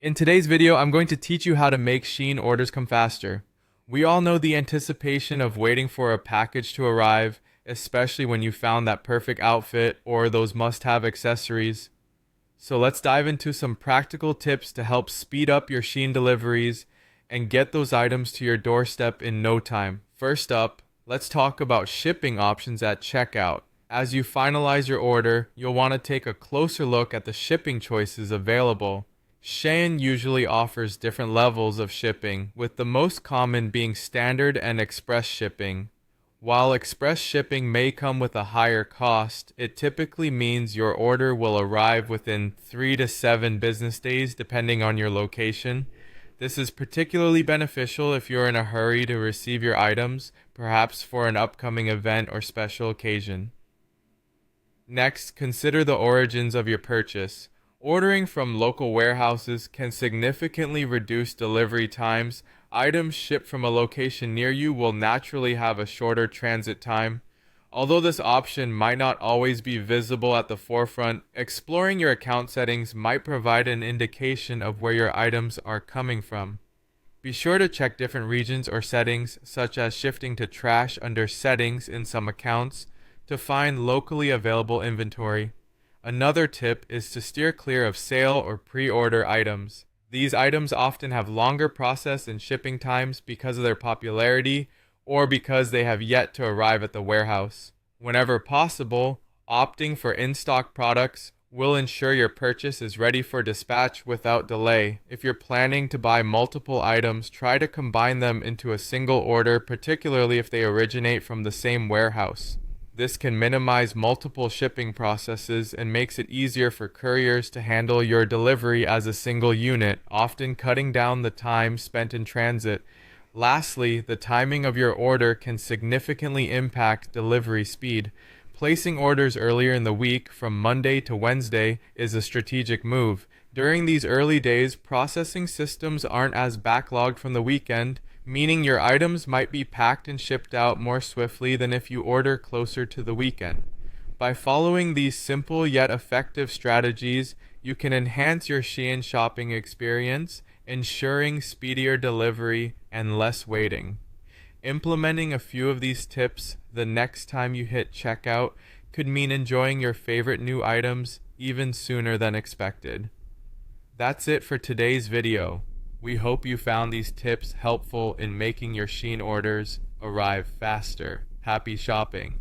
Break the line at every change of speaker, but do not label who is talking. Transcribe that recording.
In today's video, I'm going to teach you how to make Shein orders come faster. We all know the anticipation of waiting for a package to arrive, especially when you found that perfect outfit or those must-have accessories. So let's dive into some practical tips to help speed up your Shein deliveries and get those items to your doorstep in no time. First up, let's talk about shipping options at checkout. As you finalize your order, you'll want to take a closer look at the shipping choices available. Shein usually offers different levels of shipping, with the most common being standard and express shipping. While express shipping may come with a higher cost, it typically means your order will arrive within 3 to 7 business days depending on your location. This is particularly beneficial if you're in a hurry to receive your items, perhaps for an upcoming event or special occasion. Next, consider the origins of your purchase. Ordering from local warehouses can significantly reduce delivery times. Items shipped from a location near you will naturally have a shorter transit time. Although this option might not always be visible at the forefront, exploring your account settings might provide an indication of where your items are coming from. Be sure to check different regions or settings, such as shifting to trash under settings in some accounts, to find locally available inventory. Another tip is to steer clear of sale or pre-order items. These items often have longer process and shipping times because of their popularity or because they have yet to arrive at the warehouse. Whenever possible, opting for in-stock products will ensure your purchase is ready for dispatch without delay. If you're planning to buy multiple items, try to combine them into a single order, particularly if they originate from the same warehouse. This can minimize multiple shipping processes and makes it easier for couriers to handle your delivery as a single unit, often cutting down the time spent in transit. Lastly, the timing of your order can significantly impact delivery speed. Placing orders earlier in the week, from Monday to Wednesday, is a strategic move. During these early days, processing systems aren't as backlogged from the weekend, meaning your items might be packed and shipped out more swiftly than if you order closer to the weekend. By following these simple yet effective strategies, you can enhance your Shein shopping experience, ensuring speedier delivery and less waiting. Implementing a few of these tips the next time you hit checkout could mean enjoying your favorite new items even sooner than expected. That's it for today's video. We hope you found these tips helpful in making your Shein orders arrive faster. Happy shopping!